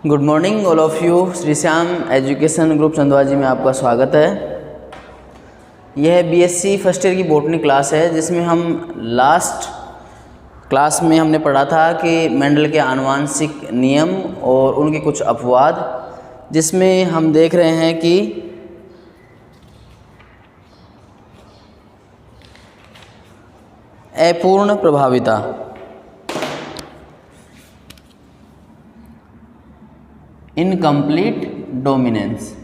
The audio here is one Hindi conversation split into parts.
Good morning all of you. Shri Shyam education group Chandwaji में आपका स्वागत है। यह बीएससी फर्स्ट ईयर की बॉटनी क्लास है, जिसमें हम लास्ट क्लास में हमने पढ़ा था कि मेंडल के आनुवांशिक नियम और उनके कुछ अपवाद, जिसमें हम देख रहे हैं कि अपूर्ण प्रभाविता, इनकम्प्लीट डोमिनेंस,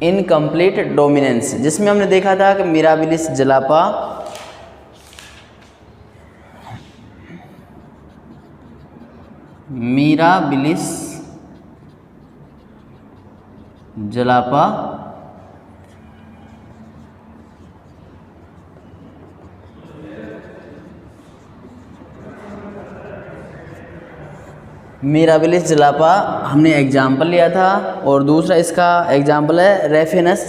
इनकम्प्लीट डोमिनेंस, जिसमें हमने देखा था कि मिराबिलिस जलापा मिराबिलिस जलापा हमने एग्जाम्पल लिया था, और दूसरा इसका एग्जाम्पल है रेफिनस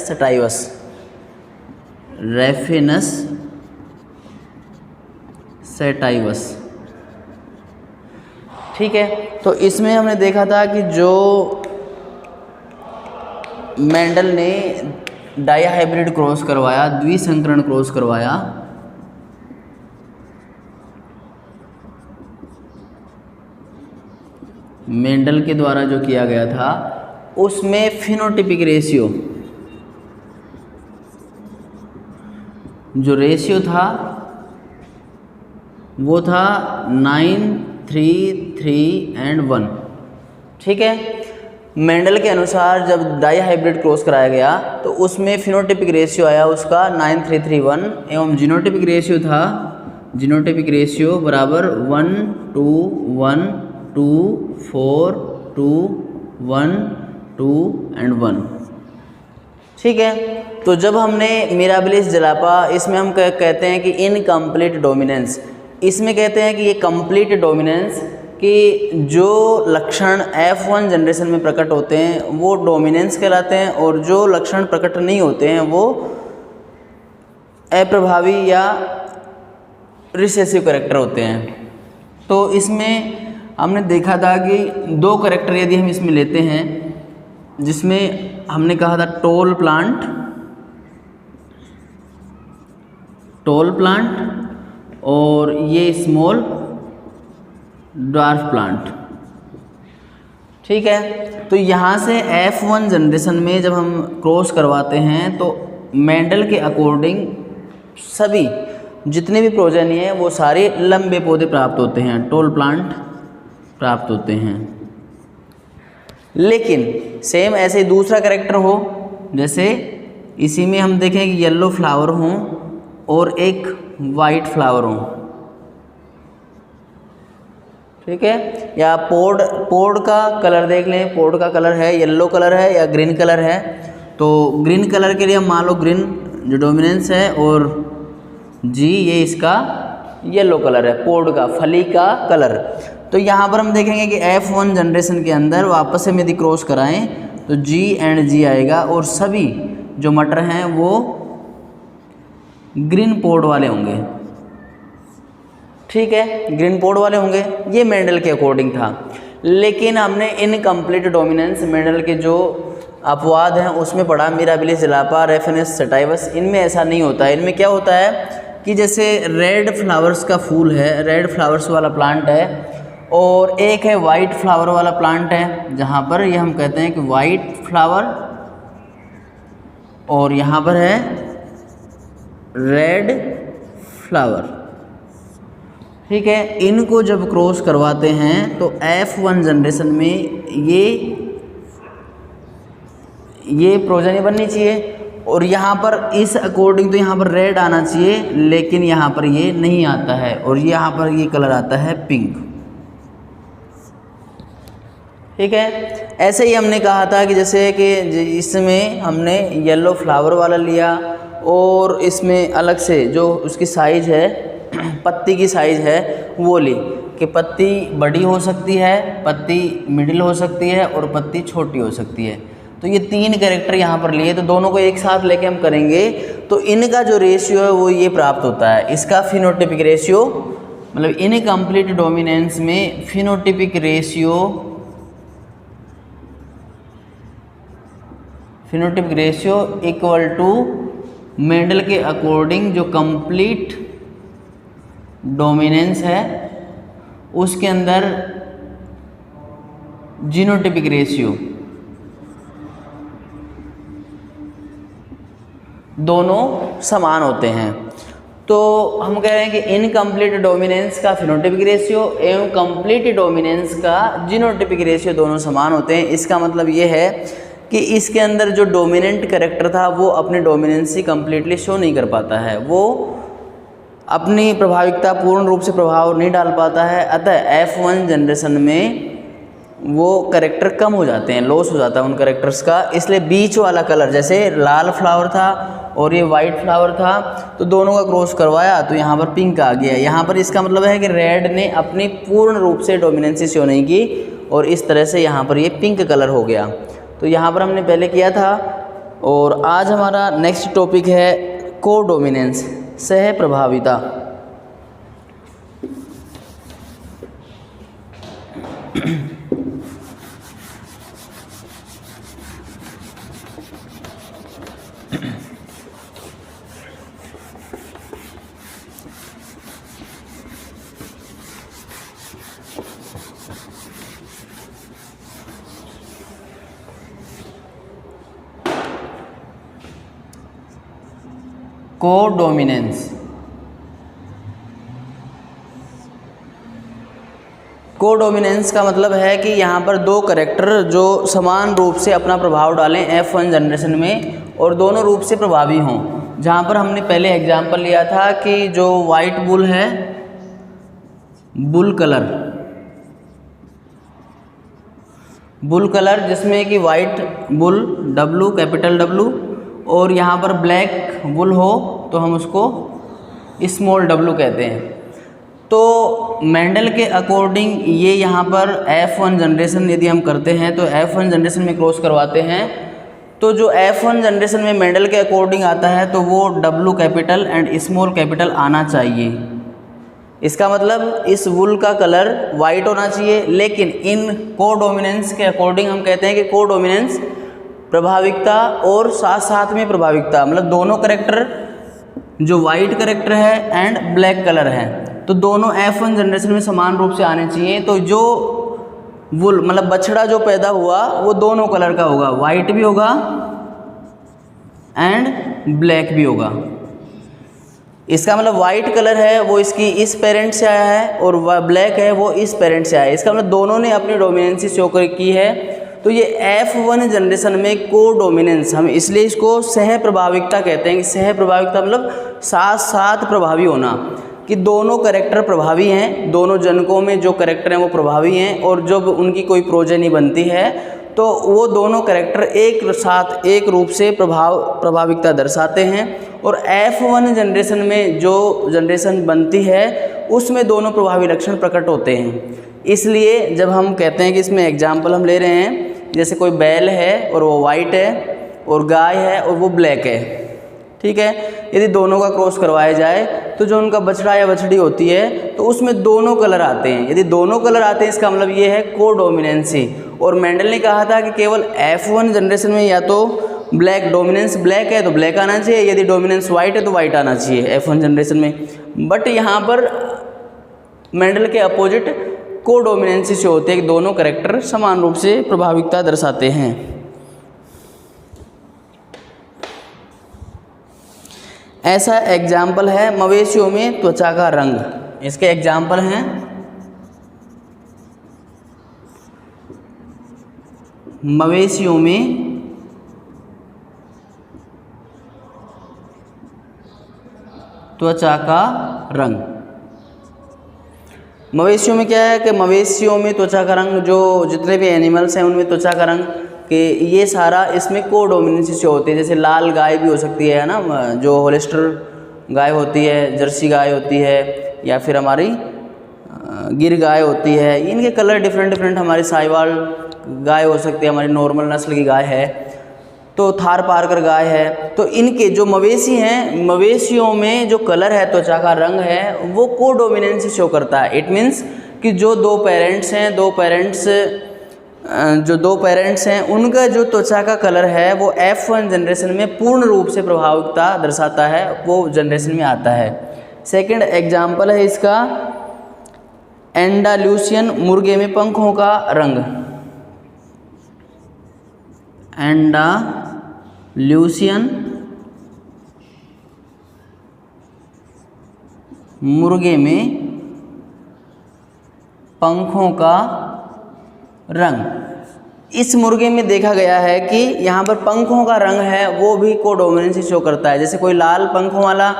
सेटाइवस। ठीक है, तो इसमें हमने देखा था कि जो मेंडल ने डाईहाइब्रिड क्रॉस करवाया, द्विसंकरण क्रॉस करवाया, मेंडल के द्वारा जो किया गया था, उसमें फिनोटिपिक रेशियो, जो रेशियो था वो था 9:3:3:1। ठीक है, मेंडल के अनुसार जब डाईहाइब्रिड क्रॉस कराया गया तो उसमें फिनोटिपिक रेशियो आया उसका 9:3:3:1 एवं जीनोटिपिक रेशियो था, जीनोटिपिक रेशियो बराबर 1:2:1:2:4:2:1:2 ठीक है, तो जब हमने मिराबिलिस जलापा, इसमें हम कहते हैं कि इनकम्प्लीट डोमिनेंस, इसमें कहते हैं कि ये कंप्लीट डोमिनेंस, कि जो लक्षण F1 जनरेशन में प्रकट होते हैं वो डोमिनेंस कहलाते हैं, और जो लक्षण प्रकट नहीं होते हैं वो अप्रभावी या रिसेसिव कैरेक्टर होते हैं। तो इसमें हमने देखा था कि दो कैरेक्टर यदि हम इसमें लेते हैं, जिसमें हमने कहा था टॉल प्लांट और ये स्मॉल ड्वार्फ प्लांट। ठीक है, तो यहाँ से F1 जनरेशन में जब हम क्रॉस करवाते हैं तो मेंडल के अकॉर्डिंग सभी जितने भी प्रोजेनी हैं वो सारे लंबे पौधे प्राप्त होते हैं, टॉल प्लांट प्राप्त होते हैं। लेकिन सेम ऐसे ही दूसरा कैरेक्टर हो, जैसे इसी में हम देखें कि येलो फ्लावर हों और एक वाइट फ्लावर हों। ठीक है, या पोड का कलर देख लें, पोड का कलर है येलो कलर है या ग्रीन कलर है। तो ग्रीन कलर के लिए हम मान लो ग्रीन जो डोमिनेंस है, और जी ये इसका येलो कलर है, पोड का फली का कलर। तो यहाँ पर हम देखेंगे कि F1 जनरेशन के अंदर वापस से यदि क्रॉस कराएं तो G एंड G आएगा, और सभी जो मटर हैं वो ग्रीन पोड वाले होंगे। ठीक है, ग्रीन पोड वाले होंगे, ये मेंडल के अकॉर्डिंग था। लेकिन हमने इनकम्प्लीट डोमिनेंस, मेंडल के जो अपवाद हैं उसमें पढ़ा, मिराबिलिस जलापा, रेफिनस सेटाइवस, इनमें ऐसा नहीं होता है। इनमें क्या होता है कि जैसे रेड फ्लावर्स का फूल है, रेड फ्लावर्स वाला प्लांट है, और एक है वाइट फ्लावर वाला प्लांट है, जहाँ पर ये हम कहते हैं कि वाइट फ्लावर, और यहाँ पर है रेड फ्लावर। ठीक है, इनको जब क्रॉस करवाते हैं तो F1 जनरेशन में ये प्रोजेनी बननी चाहिए, और यहाँ पर इस अकॉर्डिंग तो यहाँ पर रेड आना चाहिए, लेकिन यहाँ पर ये नहीं आता है, और यहाँ पर ये कलर आता है पिंक। ठीक है, ऐसे ही हमने कहा था कि जैसे कि इसमें हमने येलो फ्लावर वाला लिया, और इसमें अलग से जो उसकी साइज़ है, पत्ती की साइज़ है वो ली, कि पत्ती बड़ी हो सकती है, पत्ती मिडिल हो सकती है, और पत्ती छोटी हो सकती है। तो ये 3 कैरेक्टर यहाँ पर लिए, तो दोनों को एक साथ लेके हम करेंगे तो इनका जो रेशियो है वो ये प्राप्त होता है। इसका फिनोटिपिक रेशियो मतलब इनकम्प्लीट डोमिनेंस में phenotypic ratio equal to Mendel के अकॉर्डिंग जो कंप्लीट डोमिनेंस है उसके अंदर जीनोटिपिक रेशियो, दोनों समान होते हैं। तो हम कह रहे हैं कि इनकम्प्लीट डोमिनेंस का फिनोटिपिक रेशियो एवं कंप्लीट डोमिनेंस का जीनोटिपिक रेशियो दोनों समान होते हैं। इसका मतलब ये है कि इसके अंदर जो डोमिनेंट कैरेक्टर था वो अपनी डोमिनेंसी कंप्लीटली शो नहीं कर पाता है, वो अपनी प्रभाविकता पूर्ण रूप से प्रभाव नहीं डाल पाता है। अतः F1 जनरेशन में वो कैरेक्टर कम हो जाते हैं, लॉस हो जाता है उन कैरेक्टर्स का। इसलिए बीच वाला कलर, जैसे लाल फ्लावर था और ये वाइट फ्लावर था, तो दोनों का क्रॉस करवाया तो यहाँ पर पिंक आ गया। यहाँ पर इसका मतलब है कि रेड ने अपनी पूर्ण रूप से डोमिनेंसी शो नहीं की और इस तरह से यहाँ पर ये पिंक कलर हो गया। तो यहाँ पर हमने पहले किया था। और आज हमारा नेक्स्ट टॉपिक है को डोमिनेंस, सह प्रभाविता। कोडोमिनेंस, कोडोमिनेंस का मतलब है कि यहाँ पर दो कैरेक्टर जो समान रूप से अपना प्रभाव डालें F1 जनरेशन में और दोनों रूप से प्रभावी हों। जहाँ पर हमने पहले एग्जाम्पल लिया था कि जो वाइट बुल है, बुल कलर जिसमें कि white bull W capital W और यहाँ पर ब्लैक बुल हो तो हम उसको स्मॉल w कहते हैं। तो मेंडल के अकॉर्डिंग ये यहाँ पर F1 जनरेशन यदि हम करते हैं तो F1 जनरेशन में क्रॉस करवाते हैं तो जो F1 जनरेशन में मेंडल के अकॉर्डिंग आता है तो वो W capital and small capital आना चाहिए। इसका मतलब इस वुल का कलर वाइट होना चाहिए, लेकिन इन कोडोमिनेंस के अकॉर्डिंग हम कहते हैं कि कोडोमिनेंस प्रभाविकता और साथ साथ में प्रभाविकता मतलब दोनों कैरेक्टर जो वाइट कैरेक्टर है एंड ब्लैक कलर है तो दोनों F1 जनरेशन में समान रूप से आने चाहिए। तो जो वुल मतलब बछड़ा जो पैदा हुआ वो दोनों कलर का होगा, वाइट भी होगा एंड ब्लैक भी होगा। इसका मतलब वाइट कलर है वो इसकी इस पेरेंट से आया है और ब्लैक है वो इस पेरेंट से आया है। इसका मतलब दोनों ने अपनी डोमिनेंसी शो की है। तो ये F1 जनरेशन में कोडोमिनेंस, हम इसलिए इसको सह प्रभाविकता कहते हैं कि सह प्रभाविकता मतलब साथ साथ प्रभावी होना, कि दोनों कैरेक्टर प्रभावी हैं, दोनों जनकों में जो कैरेक्टर हैं वो प्रभावी हैं और जब उनकी कोई प्रोजेनी बनती है तो वो दोनों कैरेक्टर एक साथ एक रूप से प्रभाविकता दर्शाते हैं। और F1 जनरेशन में जो जनरेशन बनती है उसमें दोनों प्रभावी लक्षण प्रकट होते हैं। इसलिए जब हम कहते हैं कि इसमें एग्जाम्पल हम ले रहे हैं, जैसे कोई बैल है और वो वाइट है और गाय है और वो ब्लैक है, ठीक है, यदि दोनों का क्रॉस करवाया जाए तो जो उनका बछड़ा या बछड़ी होती है तो उसमें दोनों कलर आते हैं। यदि दोनों कलर आते हैं इसका मतलब ये है कोडोमिनेंसी। और मेंडल ने कहा था कि केवल F1 जनरेशन में या तो ब्लैक डोमिनेंस ब्लैक है तो ब्लैक आना चाहिए, यदि डोमिनेंस वाइट है तो वाइट आना चाहिए F1 जनरेशन में। बट यहाँ पर मेंडल के अपोजिट कोडोमिनेंसी से होते हैं कि दोनों कैरेक्टर समान रूप से प्रभाविकता दर्शाते हैं। ऐसा एग्जाम्पल है मवेशियों में त्वचा का रंग। इसके एग्जाम्पल हैं मवेशियों में त्वचा का रंग। मवेशियों में क्या है कि मवेशियों में त्वचा का रंग, जो जितने भी एनिमल्स हैं उनमें त्वचा का रंग कि ये सारा इसमें कोडोमिनेंसी से होती है। जैसे लाल गाय भी हो सकती है ना, जो होलिस्टर गाय होती है, जर्सी गाय होती है या फिर हमारी गिर गाय होती है, इनके कलर डिफरेंट डिफरेंट। हमारी साहिवाल गाय हो सकती है, हमारी नॉर्मल नस्ल की गाय है तो थारपारकर गाय है। तो इनके जो मवेशी हैं, मवेशियों में जो कलर है, त्वचा का रंग है, वो कोडोमिनेंस शो करता है। इट मीन्स कि जो दो पेरेंट्स हैं उनका जो त्वचा का कलर है वो F1 जनरेशन में पूर्ण रूप से प्रभाविकता दर्शाता है, वो जनरेशन में आता है। सेकंड एग्जाम्पल है इसका एंडालूसियन मुर्गे में पंखों का रंग। एंडालूसियन मुर्गे में पंखों का रंग। इस मुर्गे में देखा गया है कि यहाँ पर पंखों का रंग है वो भी कोडोमिनेंस शो करता है। जैसे कोई लाल पंखों वाला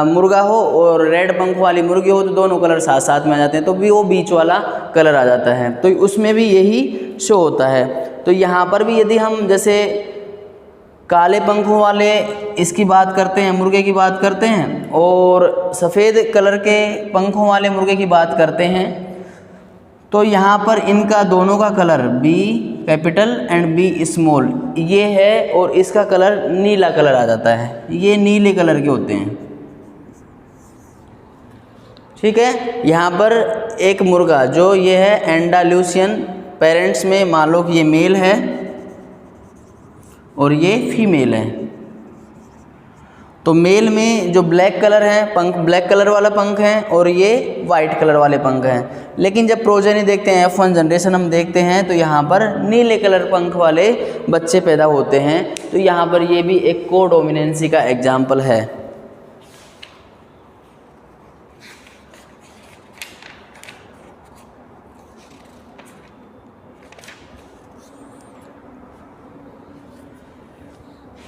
मुर्गा हो और रेड पंखों वाली मुर्गी हो तो दोनों कलर साथ साथ में आ जाते हैं, तो भी वो बीच वाला कलर आ जाता है, तो उसमें भी यही शो होता है। तो यहाँ पर भी यदि हम जैसे काले पंखों वाले इसकी बात करते हैं, मुर्गे की बात करते हैं, और सफ़ेद कलर के पंखों वाले मुर्गे की बात करते हैं, तो यहाँ पर इनका दोनों का colour B capital and B small ये है, और इसका कलर नीला कलर आ जाता है, ये नीले कलर के होते हैं। ठीक है, यहाँ पर एक मुर्गा जो ये है एंडालूसियन पेरेंट्स में, मान लो कि ये मेल है और ये फीमेल है। तो मेल में जो ब्लैक कलर है, पंख ब्लैक कलर वाला पंख है, और ये वाइट कलर वाले पंख हैं। लेकिन जब प्रोजेनी देखते हैं, F1 जनरेशन हम देखते हैं, तो यहाँ पर नीले कलर पंख वाले बच्चे पैदा होते हैं। तो यहाँ पर ये भी एक कोडोमिनेंसी का एग्जाम्पल है।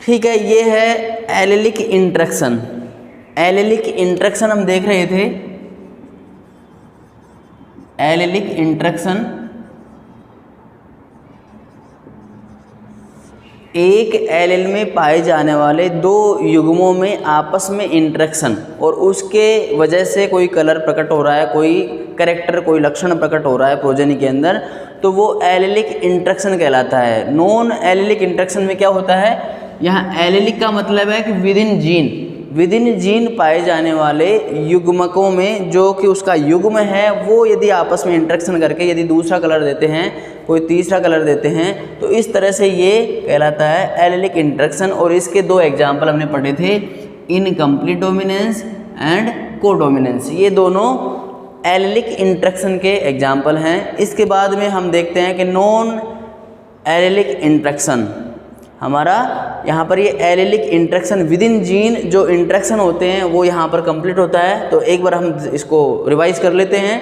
ठीक है, ये है एलेलिक इंट्रैक्शन। एलेलिक इंट्रैक्शन हम देख रहे थे। एलेलिक इंट्रैक्शन एक एलेल में पाए जाने वाले दो युग्मों में आपस में इंट्रैक्शन, और उसके वजह से कोई कलर प्रकट हो रहा है, कोई कैरेक्टर, कोई लक्षण प्रकट हो रहा है प्रोजेनी के अंदर, तो वो एलेलिक इंट्रैक्शन कहलाता है। नॉन एलेलिक इंट्रैक्शन में क्या होता है, यहाँ एलेलिक का मतलब है कि विद इन जीन पाए जाने वाले युग्मकों में जो कि उसका युग्म है वो यदि आपस में इंट्रैक्शन करके यदि दूसरा कलर देते हैं, कोई तीसरा कलर देते हैं, तो इस तरह से ये कहलाता है एलेलिक इंट्रैक्शन। और इसके दो एग्जाम्पल हमने पढ़े थे, इनकम्प्लीट डोमिनेंस एंड कोडोमिनेंस, ये दोनों एलेलिक इंट्रैक्शन के एग्जाम्पल हैं। इसके बाद में हम देखते हैं कि नॉन एलेलिक इंट्रैक्शन। हमारा यहाँ पर ये allylic interaction with in gene जो इंट्रैक्शन होते हैं वो यहाँ पर कंप्लीट होता है। तो एक बार हम इसको रिवाइज कर लेते हैं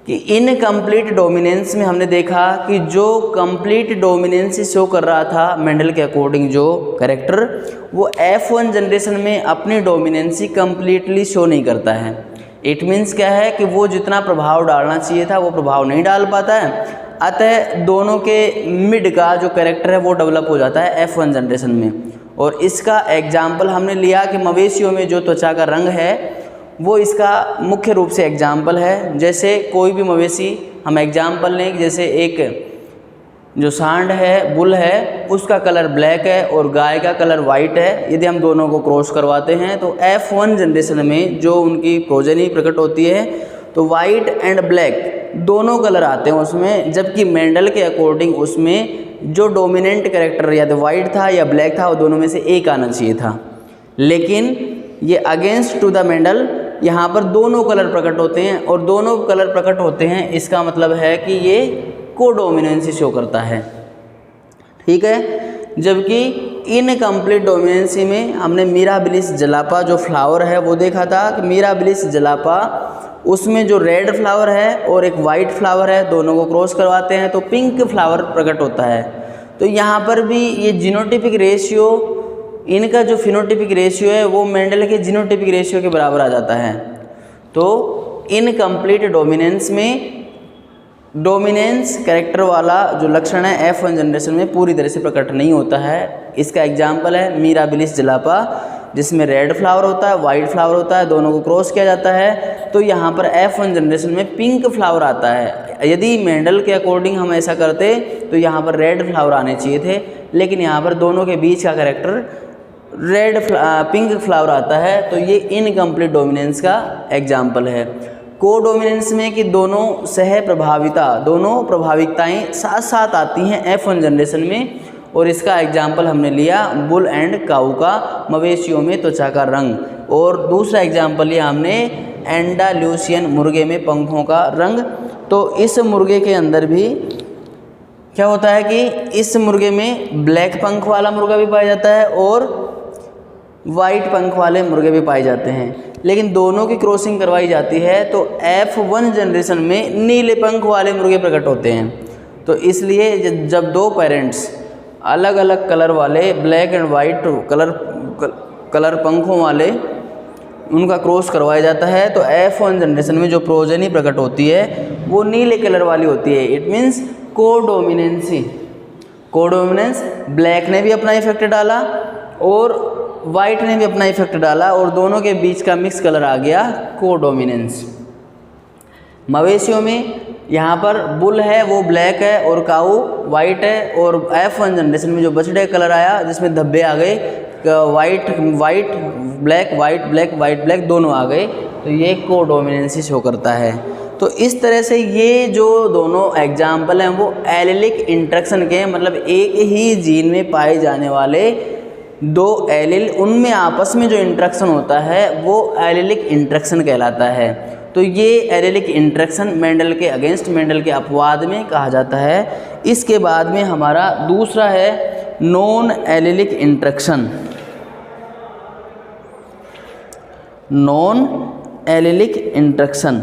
कि इनकम्प्लीट डोमिनेंस में हमने देखा कि जो कंप्लीट डोमिनेंस शो कर रहा था मेंडल के अकॉर्डिंग जो कैरेक्टर, वो F1 जनरेशन में अपनी डोमिनेंसी कंप्लीटली शो नहीं करता है। इट मीन्स क्या है कि वो जितना प्रभाव डालना चाहिए था वो प्रभाव नहीं डाल पाता है, अतः दोनों के मिड का जो कैरेक्टर है वो डेवलप हो जाता है F1 जनरेशन में। और इसका एग्जाम्पल हमने लिया कि मवेशियों में जो त्वचा का रंग है वो इसका मुख्य रूप से एग्जाम्पल है। जैसे कोई भी मवेशी हम एग्जाम्पल लें, जैसे एक जो सांड है, बुल है, उसका कलर ब्लैक है और गाय का कलर वाइट है। यदि हम दोनों को क्रॉस करवाते हैं तो F1 जनरेशन में जो उनकी प्रोजेनी प्रकट होती है तो वाइट एंड ब्लैक दोनों कलर आते हैं उसमें, जबकि मेंडल के अकॉर्डिंग उसमें जो डोमिनेंट कैरेक्टर या तो वाइट था या ब्लैक था, वो दोनों में से एक आना चाहिए था। लेकिन ये अगेंस्ट टू द मेंडल यहाँ पर दोनों कलर प्रकट होते हैं, और दोनों कलर प्रकट होते हैं इसका मतलब है कि ये कोडोमिनेंसी शो करता है। ठीक है, जबकि इनकम्प्लीट डोमिनेंसी में हमने मिराबिलिस जलापा जो फ्लावर है वो देखा था कि मिराबिलिस जलापा उसमें जो रेड फ्लावर है और एक वाइट फ्लावर है, दोनों को क्रॉस करवाते हैं तो पिंक फ्लावर प्रकट होता है। तो यहाँ पर भी ये जीनोटिपिक रेशियो, इनका जो फिनोटिपिक रेशियो है वो मेंडल के जीनोटिपिक रेशियो के बराबर आ जाता है। तो इनकम्प्लीट डोमिनेंस में डोमिनेंस कैरेक्टर वाला जो लक्षण है F1 जनरेशन में पूरी तरह से प्रकट नहीं होता है। इसका एग्जाम्पल है मिराबिलिस जलापा, जिसमें रेड फ्लावर होता है, वाइट फ्लावर होता है, दोनों को क्रॉस किया जाता है। तो यहाँ पर F1 जनरेशन में पिंक फ्लावर आता है। यदि मेंडल के अकॉर्डिंग हम ऐसा करते तो यहाँ पर रेड फ्लावर आने चाहिए थे, लेकिन यहाँ पर दोनों के बीच का कैरेक्टर पिंक फ्लावर आता है, तो ये इनकम्प्लीट डोमिनेंस का एग्जाम्पल है। को डोमिनेंस में कि दोनों सह प्रभाविता, दोनों प्रभाविकताएं साथ साथ आती हैं F1 जनरेशन में, और इसका एग्जाम्पल हमने लिया बुल एंड काऊ का, मवेशियों में त्वचा का रंग, और दूसरा एग्जाम्पल लिया हमने एंडाल्यूसियन मुर्गे में पंखों का रंग। तो इस मुर्गे के अंदर भी क्या होता है कि इस मुर्गे में ब्लैक पंख वाला मुर्गा भी पाया जाता है और वाइट पंख वाले मुर्गे भी पाए जाते हैं, लेकिन दोनों की क्रॉसिंग करवाई जाती है तो F1 जनरेशन में नीले पंख वाले मुर्गे प्रकट होते हैं। तो इसलिए जब दो पेरेंट्स अलग अलग कलर वाले ब्लैक एंड वाइट कलर पंखों वाले उनका क्रॉस करवाया जाता है तो F1 जनरेशन में जो प्रोजेनी प्रकट होती है वो नीले कलर वाली होती है। It means codominancy. Codominance, black ने भी अपना इफेक्ट डाला और वाइट ने भी अपना इफेक्ट डाला और दोनों के बीच का मिक्स कलर आ गया कोडोमिनेंस। मवेशियों में यहाँ पर बुल है वो ब्लैक है और काऊ वाइट है, और F1 जनरेशन में जो बछड़े कलर आया जिसमें धब्बे आ गए, white white black white black white black दोनों आ गए, तो ये कोडोमिनेंसी शो करता है। तो इस तरह से ये जो दोनों एग्जाम्पल हैं वो एलिलिक इंटरेक्शन के, मतलब एक ही जीन में पाए जाने वाले दो एलिल, उनमें आपस में जो इंटरेक्शन होता है वो एलिलिक इंटरेक्शन कहलाता है। तो ये एलिलिक इंटरेक्शन मेंडल के अगेंस्ट, मेंडल के अपवाद में कहा जाता है। इसके बाद में हमारा दूसरा है non allylic interaction. Non allylic interaction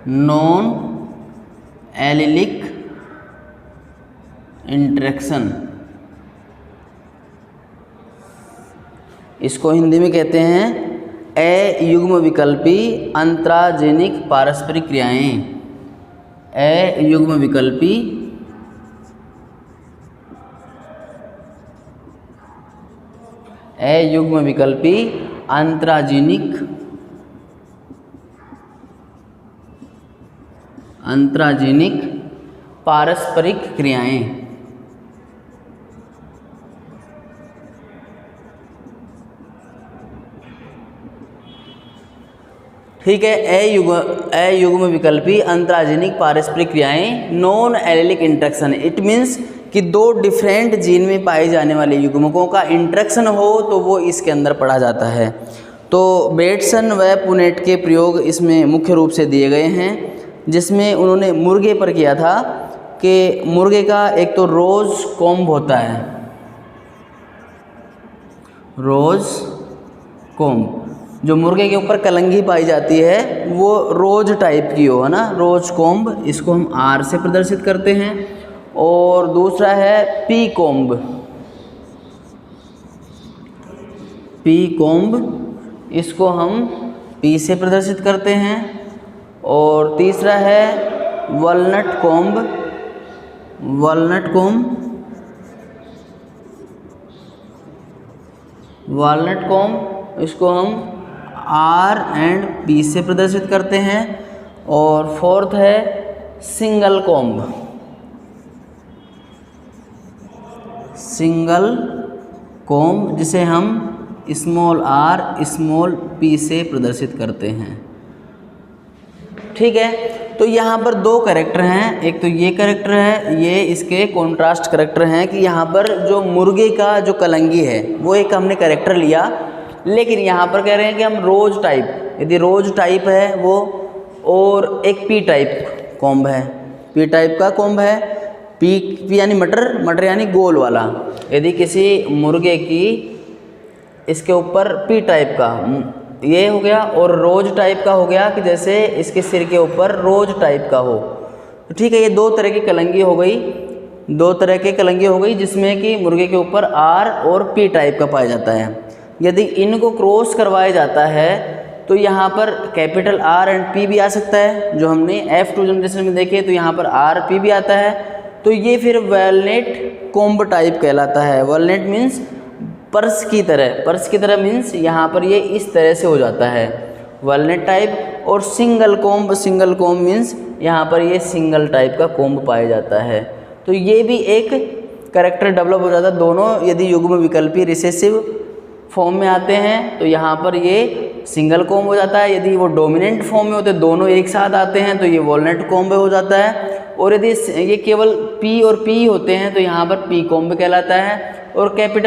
non allylic interaction, इसको हिंदी में कहते हैं अयुग्म विकल्पी अंतराजेनिक पारस्परिक क्रियाएं। अयुग्म विकल्पी अंतराजेनिक पारस्परिक क्रियाएं। ठीक है, अयुग्म विकल्पी अंतराजेनिक पारस्परिक क्रियाएं, non allylic interaction. It means कि दो डिफरेंट जीन में पाए जाने वाले युग्मकों का इंटरेक्शन हो तो वो इसके अंदर पढ़ा जाता है। तो बेटसन व पुनेट के प्रयोग इसमें मुख्य रूप से दिए गए हैं, जिसमें उन्होंने मुर्गे पर किया था कि मुर्गे का एक तो रोज कॉम्ब होता है, रोज कॉम्ब, जो मुर्गे के ऊपर कलंगी पाई जाती है वो रोज टाइप की हो, है ना, रोज कॉम्ब, इसको हम R से प्रदर्शित करते हैं। और दूसरा है पी कॉम्ब, पी कॉम्ब, इसको हम P से प्रदर्शित करते हैं। और तीसरा है walnut comb, walnut comb, walnut comb, इसको हम R एंड P से प्रदर्शित करते हैं। और फोर्थ है सिंगल कॉम्ब, सिंगल कॉम्ब, जिसे हम स्मॉल r स्मॉल p से प्रदर्शित करते हैं। ठीक है, तो यहाँ पर दो कैरेक्टर हैं, एक तो ये कैरेक्टर है, ये इसके कॉन्ट्रास्ट कैरेक्टर हैं कि यहाँ पर जो मुर्गे का जो कलंगी है वो एक हमने कैरेक्टर लिया, लेकिन यहाँ पर कह रहे हैं कि हम रोज टाइप, यदि रोज टाइप है वो, और एक पी टाइप कॉम्ब है, पी टाइप का कॉम्ब है, पी यानी मटर, मटर यानी गोल वाला। यदि किसी मुर्गे की इसके ऊपर पी टाइप का ये हो गया, और रोज टाइप का हो गया कि जैसे इसके सिर के ऊपर रोज टाइप का हो, तो ठीक है, ये दो तरह की कलंगी हो गई। दो तरह के कलंगी हो गई जिसमें कि मुर्गे के ऊपर आर और पी टाइप का पाया जाता है। यदि इनको क्रॉस करवाया जाता है तो यहाँ पर कैपिटल आर एंड पी भी आ सकता है, जो हमने F2 जनरेशन में देखे तो यहाँ पर आर पी भी आता है। तो ये फिर वॉलनट कॉम्ब टाइप कहलाता है। वॉलनट मीन्स पर्स की तरह मीन्स यहाँ पर ये इस तरह से हो जाता है वॉलनट टाइप। और सिंगल कॉम्ब मीन्स यहाँ पर ये सिंगल टाइप का कॉम्ब पाया जाता है। तो ये भी एक कैरेक्टर डेवलप हो जाता है। दोनों यदि युग्म विकल्पी रिसेसिव फॉर्म में आते हैं तो यहाँ पर ये सिंगल कॉम्ब हो जाता है। यदि वो डोमिनेंट फॉर्म में होते दोनों एक साथ आते हैं तो ये वॉलनट कॉम्ब हो जाता है। और यदि ये केवल पी और पी होते हैं तो यहाँ पर पी कॉम्ब कहलाता है। और कैपिटल